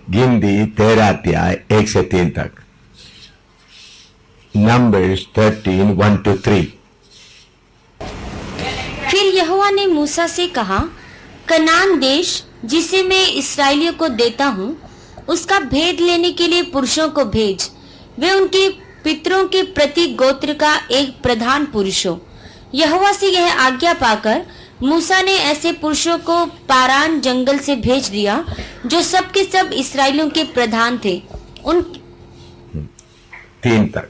गिनती 13 अध्याय 1 से 3 तक, नंबर्स 13 1 to 3। फिर यहोवा ने मूसा से कहा, कनान देश जिसे मैं इस्राएलियों को देता हूँ, उसका भेद लेने के लिए पुरुषों को भेज। वे उनके पितरों के प्रति गोत्र का एक प्रधान पुरुष हो। यहोवा से यह आज्ञा पाकर मूसा ने ऐसे पुरुषों को पारान जंगल से भेज दिया जो सब के सब इस्राएलियों के प्रधान थे। उन 3 तक।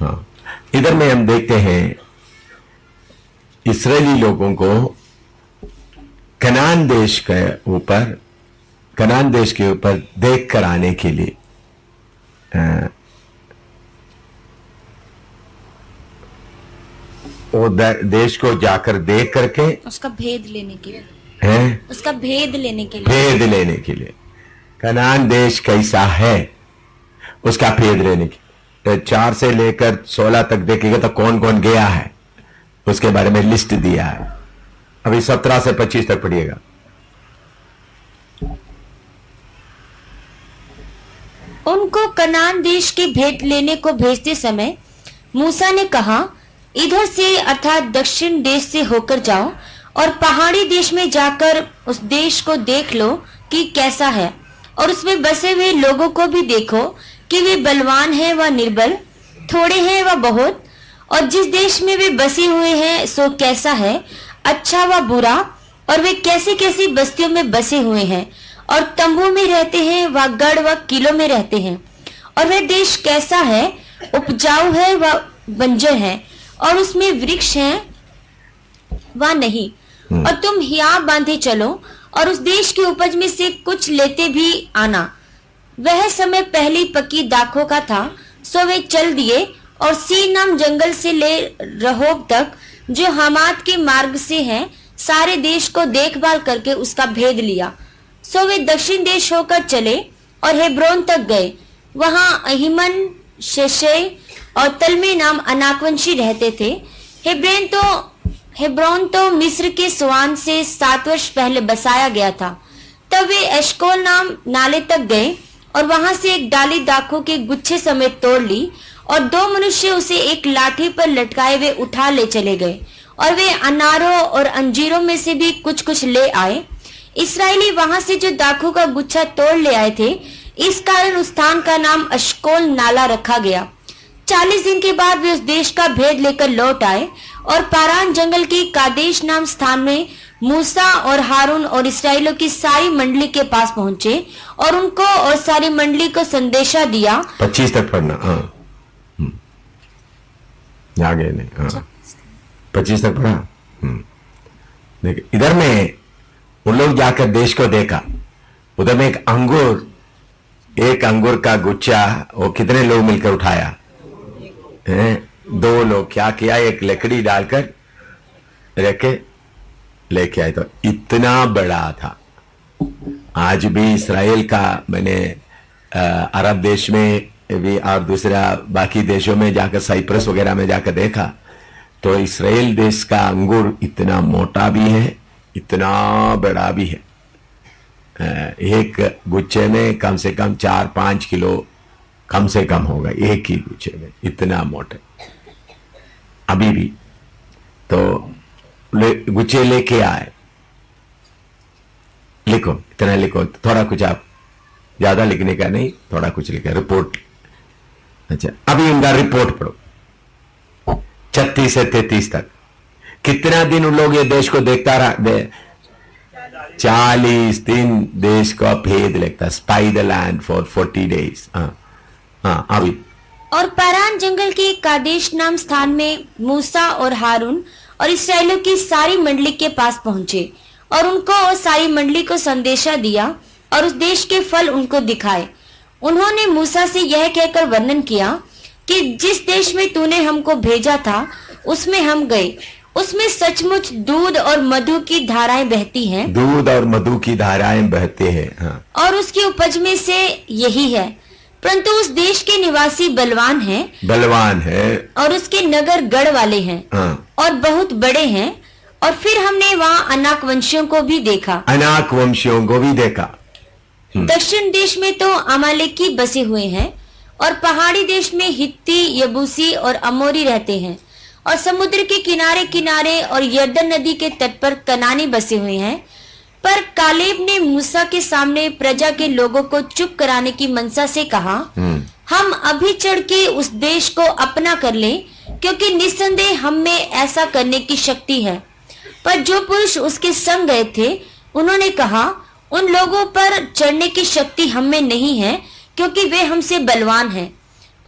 हाँ, इधर में हम देखते हैं इस्राएली लोगों को कनान देश के ऊपर देख कर आने के लिए वो देश को जाकर देख करके उसका भेद लेने के लिए कनान देश कैसा है उसका भेद लेने की 4 से लेकर 16 तक देखेगा तो कौन कौन गया है उसके बारे में लिस्ट दिया है। अभी 17 से 25 तक पढ़िएगा। उनको कनान देश के भेद लेने को भेजते समय मूसा ने कहा, इधर से अर्थात दक्षिण देश से होकर जाओ और पहाड़ी देश में जाकर उस देश को देख लो कि कैसा है, और उसमें बसे हुए लोगों को भी देखो कि वे बलवान हैं व निर्बल, थोड़े हैं व बहुत, और जिस देश में वे बसे हुए हैं सो कैसा है, अच्छा व बुरा, और वे कैसी कैसी बस्तियों में बसे हुए हैं, और तंबू में रहते हैं व गढ़ व किलों में रहते हैं, और वह देश कैसा है, उपजाऊ है व बंजर है, और उसमें वृक्ष हैं व नहीं। और तुम हियाव बांधे चलो और उस देश की उपज में से कुछ लेते भी आना। वह समय पहली पकी दाखों का था, सो वे चल दिए और सीन नाम जंगल से ले रहोब तक जो हमात के मार्ग से है, सारे देश को देखभाल करके उसका भेद लिया। सो वे दक्षिण देश होकर चले और हेब्रोन तक गए। वहां अहिमन, शेशै और तलमे नाम अनाकवंशी रहते थे। हेब्रोन तो मिस्र के सुआन से 7 वर्ष पहले बसाया गया था। तब वे एशकोल नाम नाले तक गए और वहां से एक डाली दाखों के गुच्छे समेत तोड़ ली, और 2 मनुष्य उसे एक लाठी पर लटकाए वे उठा ले चले गए, और वे अनारों और अंजीरों में से भी कुछ कुछ ले आए। इस्राएली वहां से जो दाखों का गुच्छा तोड़ ले आए थे, इस कारण उस स्थान का नाम अशकोल नाला रखा गया। 40 दिन के बाद वे उस देश का भेद लेकर लौट आए और पारान जंगल की कादेश नाम स्थान में मूसा और हारून और इस्राएलियों की सारी मंडली के पास पहुंचे और उनको और सारी मंडली को संदेशा दिया। 25 तक पढ़ना। आगे नहीं। 25 तक पढ़ा। देखिए, इधर में उन लोग जाकर देश को देखा। उधर में एक अंगूर का गुच्छा, वो कितने लोग मिलकर उठाया? 2 लोग। क्या किया? एक लकड़ी डालकर रखे लेके आए। तो इतना बड़ा था। आज भी इसराइल का, मैंने अरब देश में भी और दूसरा बाकी देशों में जाकर, साइप्रस वगैरह में जाकर देखा तो इसराइल देश का अंगूर इतना मोटा भी है, इतना बड़ा भी है। एक गुच्छे में कम से कम 4-5 किलो कम से कम होगा, एक ही गुच्छे में, इतना मोटे। अभी भी तो गुच्छे लेके आए। लिखो, इतना लिखो, थोड़ा कुछ, आप ज्यादा लिखने का नहीं, थोड़ा कुछ लिखा, रिपोर्ट। अच्छा, अभी इनका रिपोर्ट पढ़ो 36 से 33 तक। कितना दिन उन लोग ये देश को देखता रहा? 40 दिन देश का भेद लेता, spy the land for 40 days। हाँ, अभी। और पारान जंगल के कादेश नाम स्थान में मूसा और हारून और इस्राएलियों की सारी मंडली के पास पहुंचे और उनको और सारी मंडली को संदेशा दिया और उस देश के फल उनको दिखाए। उन्होंने मूसा से यह कहकर वर्णन किया कि जिस देश में तूने हमको भेजा था उसमें हम गए, उसमें सचमुच दूध और मधु की धाराएं बहती हैं। दूध और मधु की धाराएं बहते हैं। हाँ। और उसकी उपज में से यही है, परंतु उस देश के निवासी बलवान हैं और उसके नगर गढ़ वाले हैं। हाँ। और बहुत बड़े हैं। और फिर हमने वहाँ अनाक वंशियों को भी देखा। दक्षिण देश में तो अमालेकी बसे हुए हैं और पहाड़ी देश में हित्ती, यबूसी और अमोरी रहते हैं और समुद्र के किनारे किनारे और यरदन नदी के तट पर कनानी बसे हुए हैं। पर कालेब ने मूसा के सामने प्रजा के लोगों को चुप कराने की मनसा से कहा, हम अभी चढ़ के उस देश को अपना कर लें, क्योंकि निस्संदेह हम में ऐसा करने की शक्ति है। पर जो पुरुष उसके संग गए थे उन्होंने कहा, उन लोगों पर चढ़ने की शक्ति हम में नहीं है, क्योंकि वे हमसे बलवान हैं।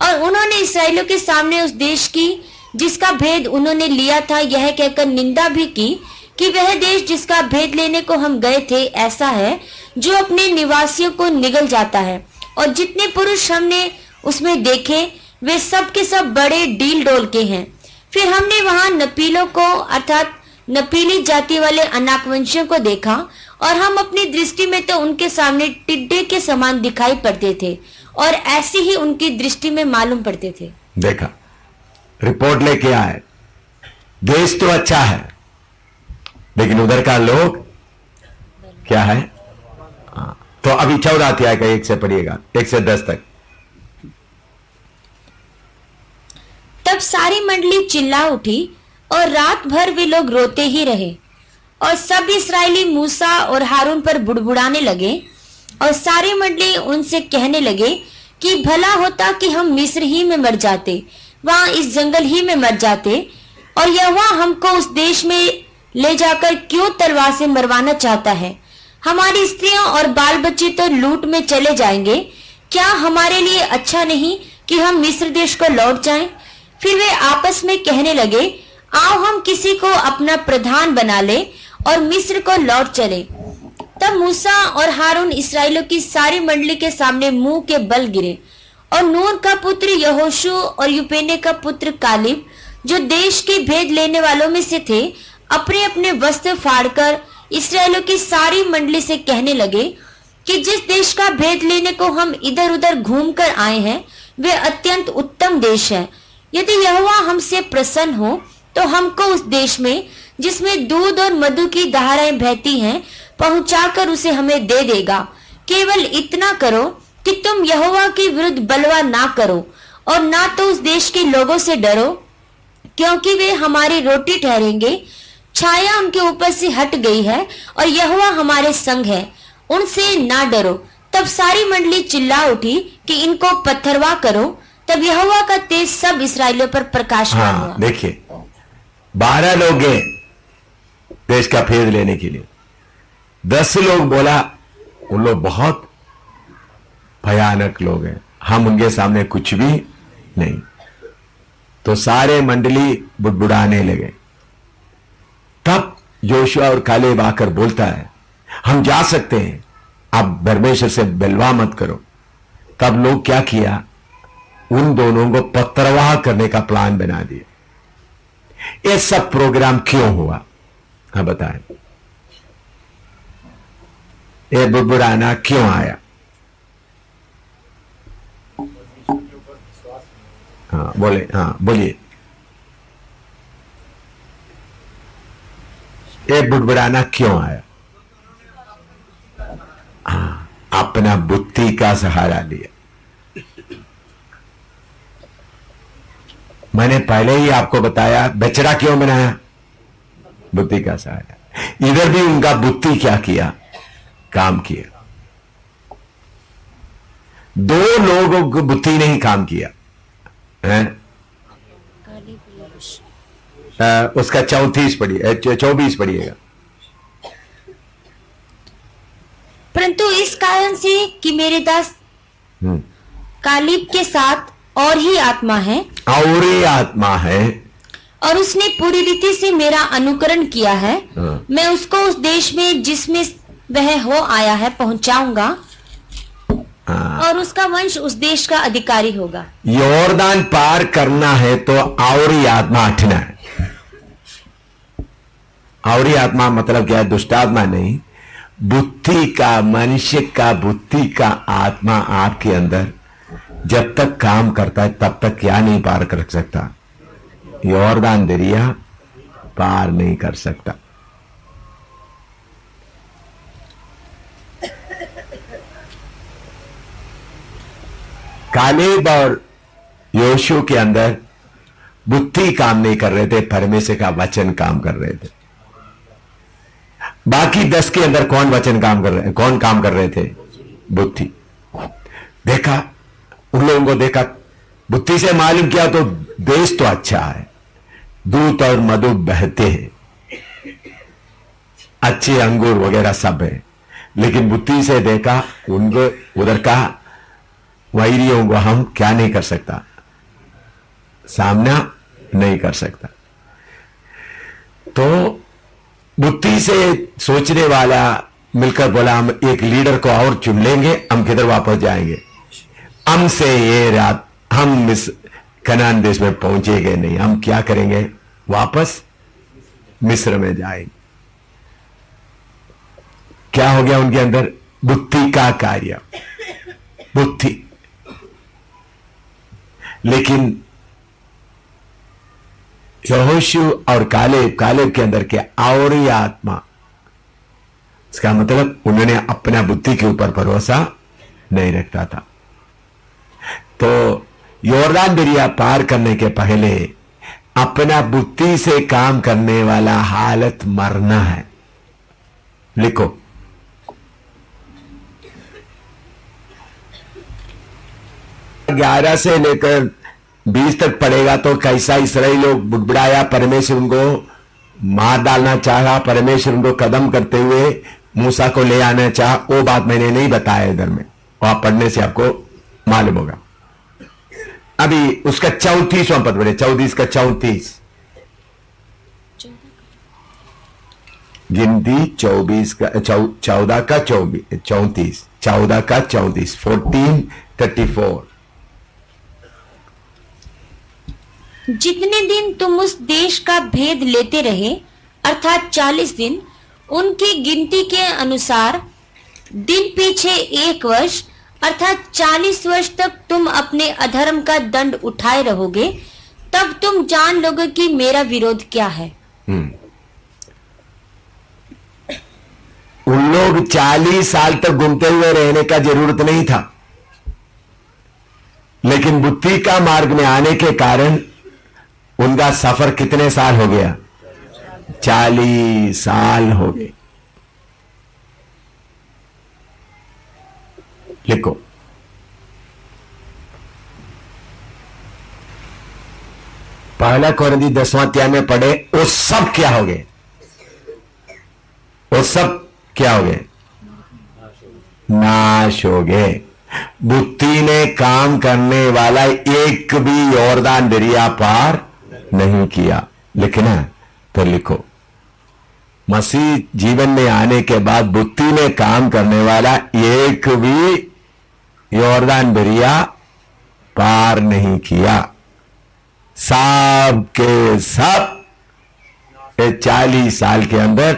और उन्होंने इसराइलियों के सामने उस देश की जिसका भेद उन्होंने लिया था यह कहकर निंदा भी की कि वह देश जिसका भेद लेने को हम गए थे ऐसा है जो अपने निवासियों को निगल जाता है, और जितने पुरुष हमने उसमें देखे वे सब के सब बड़े डील डोल के हैं। फिर हमने वहां नपीलों को अर्थात नपीली जाति वाले अनाकवंशियों को देखा, और हम अपनी दृष्टि में तो उनके सामने टिड्डे के समान दिखाई पड़ते थे और ऐसी ही उनकी दृष्टि में मालूम पड़ते थे। देखा, रिपोर्ट लेके आए, देश तो अच्छा है लेकिन उधर का लोग क्या है। तो अभी 14 अध्याय का 1 से पढ़िएगा, 1 से 10 तक। तब सारी मंडली चिल्ला उठी और रात भर वे लोग रोते ही रहे, और सब इस्राएली मूसा और हारून पर बुड़बुड़ाने लगे, और सारी मंडली उनसे कहने लगे कि भला होता कि हम मिस्र ही में मर जाते, वहां इस जंगल ही में मर जाते, और यहोवा हमको उस देश में ले जाकर क्यों तलवार से मरवाना चाहता है। हमारी स्त्रियां और बाल बच्चे तो लूट में चले जाएंगे, क्या हमारे लिए अच्छा नहीं कि हम मिस्र देश को लौट जाएं? फिर वे आपस में कहने लगे, आओ हम किसी को अपना प्रधान बना ले और मिस्र को लौट चले। तब मूसा और हारून इस्राएलियों की सारी मंडली के सामने मुंह के बल गिरे, और नून का पुत्र यहोशू और यूपेने का पुत्र कालिब जो देश के भेद लेने वालों में से थे अपने अपने वस्त्र फाड़कर इस्राएलियों की सारी मंडली से कहने लगे कि जिस देश का भेद लेने को हम इधर उधर घूम कर आए हैं वे अत्यंत उत्तम देश है। यदि यहोवा हमसे प्रसन्न हो तो हमको उस देश में जिसमें दूध और मधु की धाराएं बहती हैं पहुंचाकर उसे हमें दे देगा। केवल इतना करो कि तुम यहोवा के विरुद्ध बलवा ना करो और ना तो उस देश के लोगों से डरो, क्योंकि वे हमारी रोटी ठहरेंगे। छाया उनके ऊपर से हट गई है और यहोवा हमारे संग है, उनसे ना डरो। तब सारी मंडली चिल्ला उठी कि इनको पत्थरवा करो। तब यहोवा का तेज सब इस्राएलियों पर प्रकाशमान हुआ। देखिए, 12 लोग गए देश का भेद लेने के लिए, 10 लोग बोला उन लोग बहुत भयानक लोग हैं, हम उनके सामने कुछ भी नहीं। तो सारे मंडली बुड़बुड़ाने लगे। तब योशुआ और कालेब आकर बोलता है, हम जा सकते हैं, अब परमेश्वर से बलवा मत करो। तब लोग क्या किया, उन दोनों को पत्थरवाह करने का प्लान बना दिया। ये सब प्रोग्राम क्यों हुआ, हाँ बताएं, ये बुड़बुड़ाना क्यों आया? हाँ बोले, हाँ बोलिए। ये बुड़बुड़ाना क्यों आया? हाँ, अपना बुद्धि का सहारा लिया। मैंने पहले ही आपको बताया बछड़ा क्यों बनाया, बुद्धि का सहारा। इधर भी उनका बुद्धि क्या किया, काम किया। 2 लोगों को बुद्धि नहीं काम किया है? उसका 34 पढ़िए, 24 पढ़िएगा। परंतु इस कारण से कि मेरे दास कालिब के साथ और ही आत्मा है, और ही आत्मा है, और उसने पूरी रीति से मेरा अनुकरण किया है। मैं उसको उस देश में जिसमें वह हो आया है पहुंचाऊंगा, और उसका वंश उस देश का अधिकारी होगा। यॉर्दान पार करना है तो और ही आत्मा हटना है। और ही आत्मा मतलब क्या है, दुष्टात्मा नहीं, बुद्धि का, मनुष्य का बुद्धि का आत्मा आपके अंदर जब तक काम करता है तब तक क्या नहीं पार कर सकता, यॉर्दान दरिया पार नहीं कर सकता। कालेब और योशु के अंदर बुद्धि काम नहीं कर रहे थे, परमेश्वर का वचन काम कर रहे थे। बाकी 10 के अंदर कौन काम कर रहे थे? बुद्धि। देखा, उन लोगों को देखा, बुद्धि से मालूम किया तो देश तो अच्छा है, दूध और मधु बहते हैं, अच्छे अंगूर वगैरह सब है। लेकिन बुद्धि से देखा, उनको उधर का वैरियों को हम क्या नहीं कर सकता, सामना नहीं कर सकता। तो बुद्धि से सोचने वाला मिलकर बोला, हम एक लीडर को और चुन लेंगे, हम किधर वापस जाएंगे, हमसे ये रात हम इस कनान देश में पहुंचेंगे नहीं, हम क्या करेंगे, वापस मिस्र में जाएंगे। क्या हो गया उनके अंदर? बुद्धि का कार्य, बुद्धि। लेकिन यहोशू और कालेब के अंदर क्या? और ही आत्मा। इसका मतलब उन्होंने अपना बुद्धि के ऊपर भरोसा नहीं रखता था। तो योर्दान दरिया पार करने के पहले अपना बुद्धि से काम करने वाला हालत मरना है। लिखो, ग्यारह से लेकर 20 तक पड़ेगा तो कैसा इसराइली लोग बुड़बुड़ाया, परमेश्वर उनको मार डालना चाहा, परमेश्वर उनको कदम करते हुए मूसा को ले आना चाहा। वो बात मैंने नहीं बताया इधर में, वहां पढ़ने से आपको मालूम होगा। अभी उसका 34वां पद पढ़े, 34 का 34, गिनती 24 का 14 का 34, 14 का 34, 14:34। जितने दिन तुम उस देश का भेद लेते रहे, अर्थात 40 दिन, उनकी गिनती के अनुसार दिन पीछे 1 वर्ष, अर्थात 40 वर्ष तक तुम अपने अधर्म का दंड उठाए रहोगे, तब तुम जान लोगे कि मेरा विरोध क्या है। उन लोग 40 साल तक घूमते हुए रहने का जरूरत नहीं था, लेकिन बुद्धि का मार्ग में आने के कारण उनका सफर कितने साल हो गया? 40 साल हो गए। लिखो, पहला कोरिन्थी 10वां अध्याय में पढ़े, वो सब क्या हो गए? वो सब क्या हो गए? नाश हो गए। बुद्धि ने काम करने वाला एक भी यॉर्दान दरिया पार नहीं किया। लिखना तो लिखो, मसीह जीवन में आने के बाद बुद्धि में काम करने वाला एक भी यॉर्दान दरिया पार नहीं किया। सब के सब 40 साल के अंदर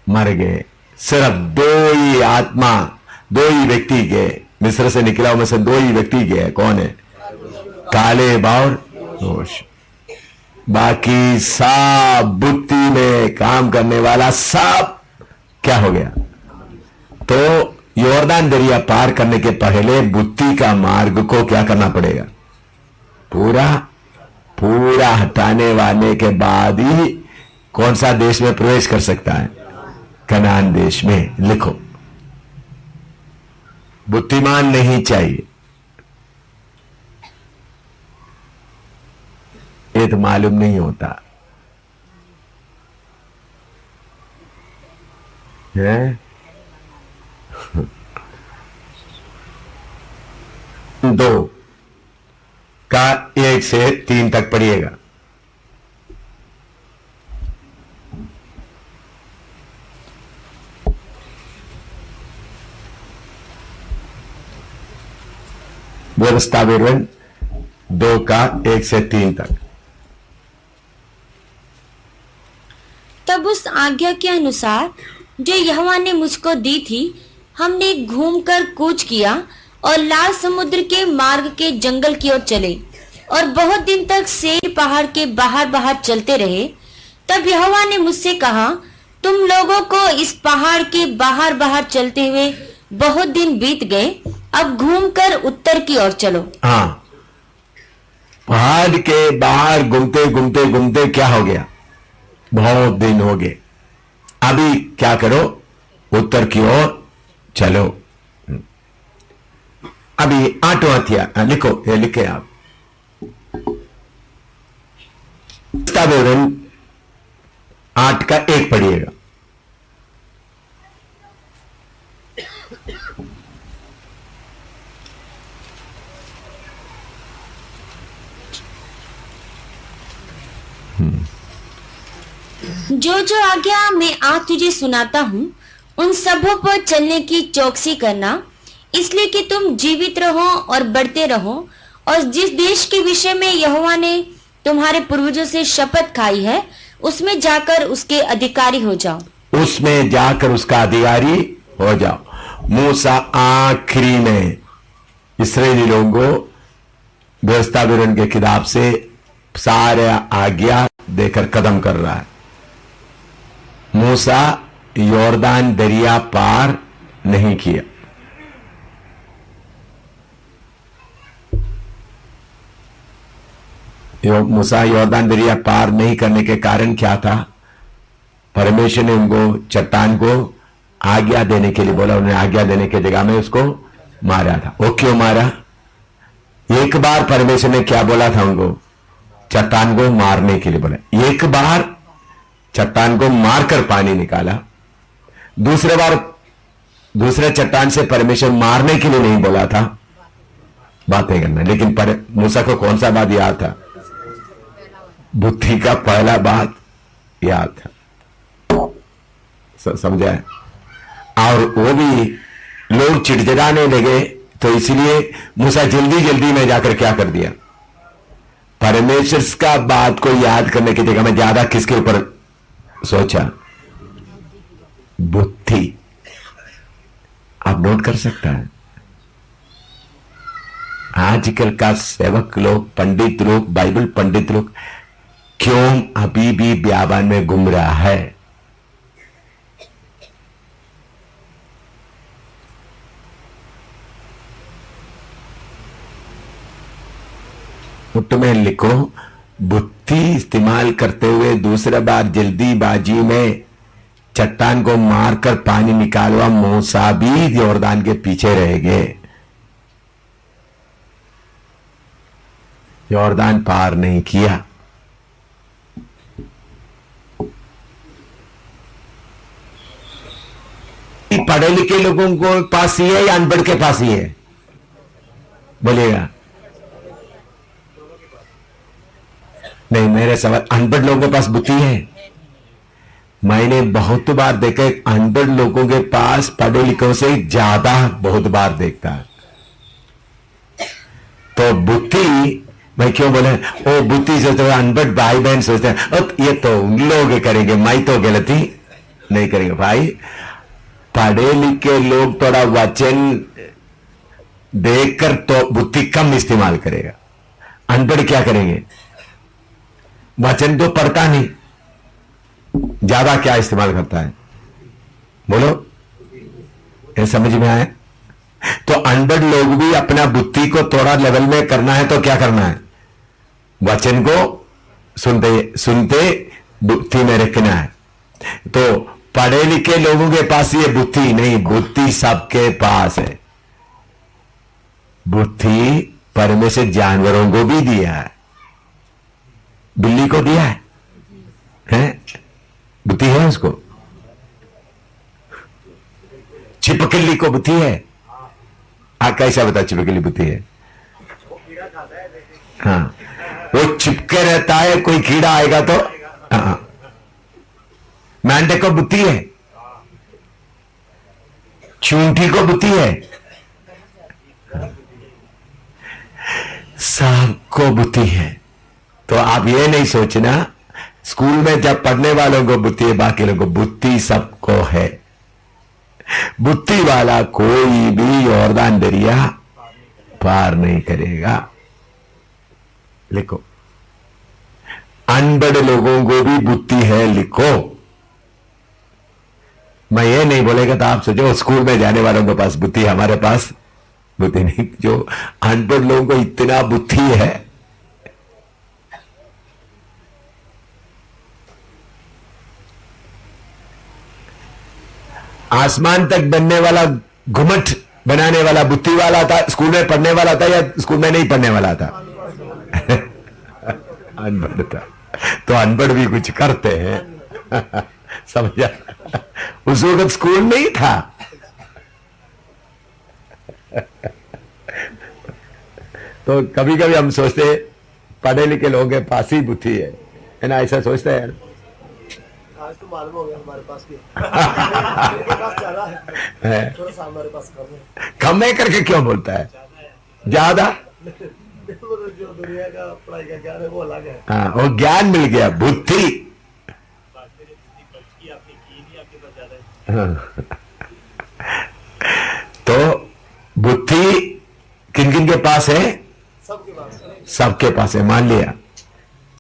मर गए। सिर्फ 2 ही आत्मा, 2 ही व्यक्ति गए, मिस्र से निकला में से 2 ही व्यक्ति गए। कौन है? कालेब और योशू। बाकी सब बुद्धि में काम करने वाला सब क्या हो गया? तो यॉर्दान दरिया पार करने के पहले बुद्धि का मार्ग को क्या करना पड़ेगा? पूरा हटाने वाले के बाद ही कौन सा देश में प्रवेश कर सकता है? कनान देश में। लिखो, बुद्धिमान नहीं चाहिए, ये तो मालूम नहीं होता है। 2 का 1 से 3 तक पढ़िएगा। व्यवस्था विवरण 2 का 1 से 3 तक। तब उस आज्ञा के अनुसार जो यहोवा ने मुझको दी थी, हमने घूमकर कूच किया और लाल समुद्र के मार्ग के जंगल की ओर चले और बहुत दिन तक सेर पहाड़ के बाहर बाहर चलते रहे। तब यहोवा ने मुझसे कहा, तुम लोगों को इस पहाड़ के बाहर बाहर चलते हुए बहुत दिन बीत गए अब घूमकर उत्तर की ओर चलो। हाँ, पहाड़ के बाहर घूमते घूमते घूमते क्या हो गया, बहुत दिन हो गए। अभी क्या करो, उत्तर की ओर चलो। अभी 8वां अध्याय लिखो, ये लिखे आप, विवरण 8 का 1 पढ़िएगा। जो जो आज्ञा मैं आज तुझे सुनाता हूँ उन सबों पर चलने की चौकसी करना, इसलिए कि तुम जीवित रहो और बढ़ते रहो, और जिस देश के विषय में यहोवा ने तुम्हारे पूर्वजों से शपथ खाई है उसमें जाकर उसके अधिकारी हो जाओ। उसमें जाकर उसका अधिकारी हो जाओ। मूसा आखिरी में इस्राएली लोगों को व्यवस्था विवरण के किताब से सारे आज्ञा देकर कदम कर रहा है। मूसा यॉर्दान दरिया पार नहीं किया। मूसा यॉर्दान दरिया पार नहीं करने के कारण क्या था, परमेश्वर ने उनको चट्टान को आज्ञा देने के लिए बोला, उन्हें आज्ञा देने की जगह में उसको मारा था। वो क्यों मारा? एक बार परमेश्वर ने क्या बोला था उनको, चट्टान को मारने के लिए बोला। एक बार चट्टान को मारकर पानी निकाला, दूसरे बार दूसरे चट्टान से परमेश्वर मारने के लिए नहीं बोला था, बातें करना। लेकिन मूसा को कौन सा बात याद था? बुद्धि का पहला बात याद था। समझा है? और वो भी लोग चिड़चिड़ाने लगे, तो इसलिए मूसा जल्दी जल्दी में जाकर क्या कर दिया, परमेश्वर का बात को याद करने की जगह में ज्यादा किसके ऊपर सोचा? बुद्धि। आप नोट कर सकता है, आजकल का सेवक लोग, पंडित लोग, बाइबल पंडित लोग क्यों अभी भी ब्याबान में घूम रहा है? तुम्हें लिखो, बुद्धि इस्तेमाल करते हुए दूसरा बार जल्दीबाजी में चट्टान को मारकर पानी निकालवा, मूसा भी यॉर्दान के पीछे रह गए, यॉर्दान पार नहीं किया। पढ़े लिखे लोगों को पास ही है या अनपढ़ के पास ही है? बोलिएगा। नहीं, मेरे सवाल, अनपढ़ लोगों के पास बुद्धि है? मैंने बहुत बार देखा, अनपढ़ लोगों के पास पढ़े लिखों से ज्यादा बहुत बार देखता है। तो बुद्धि, मैं क्यों बोले ओ बुद्धि से, तो अनपढ़ भाई बहन सोचते हैं ये तो उन लोग करेंगे, मैं तो गलती नहीं करेंगे। भाई, पढ़े लिखे लोग थोड़ा वचन देखकर तो बुद्धि कम इस्तेमाल करेगा। अनपढ़ क्या करेंगे? वचन तो पढ़ता नहीं, ज्यादा क्या इस्तेमाल करता है? बोलो, ये समझ में आए? तो अनपढ़ लोग भी अपना बुद्धि को थोड़ा लेवल में करना है तो क्या करना है? वचन को सुनते सुनते बुद्धि में रखना है। तो पढ़े लिखे लोगों के पास ये बुद्धि नहीं, बुद्धि सबके पास है। बुद्धि परमेश्वर जानवरों को भी दिया है, बिल्ली को दिया है, बुद्धि है उसको। छिपकली को बुद्धि है। कैसा बता, छिपकली बुद्धि है? हाँ, वो चिपके रहता है, कोई कीड़ा आएगा तो। हाँ, मेंढक को बुद्धि है, चूंटी को बुद्धि है, सबको बुद्धि है। तो आप ये नहीं सोचना स्कूल में जब पढ़ने वालों को बुद्धि है, बाकी लोगों को बुद्धि सबको है। बुद्धि वाला कोई भी यॉर्दान दरिया पार नहीं करेगा। लिखो, अनपढ़ लोगों को भी बुद्धि है, लिखो। मैं ये नहीं बोलेगा तो आप सोचो स्कूल में जाने वालों के पास बुद्धि, हमारे पास बुद्धि नहीं। जो अनपढ़ लोगों को इतना बुद्धि है, आसमान तक बनने वाला घुमट बनाने वाला बुद्धि वाला था, स्कूल में पढ़ने वाला था या स्कूल में नहीं पढ़ने वाला था? अनपढ़ था। तो अनपढ़ भी कुछ करते हैं। समझा? उस वक्त स्कूल नहीं था। तो कभी कभी हम सोचते पढ़े लिखे लोगों के पास ही बुद्धि है ना, ऐसा सोचते हैं। आज तो मालूम हो गया हमारे पास की मेरे पास ज्यादा है, थोड़ा सा हमारे पास कम है। कम है करके क्यों बोलता है? ज्यादा जो दुनिया का पढ़ाई का ज्ञान है वो अलग है। हाँ, वो ज्ञान मिल गया, बुद्धि। हाँ। तो बुद्धि किन किन के पास है? सबके पास है। सबके पास है, मान लिया।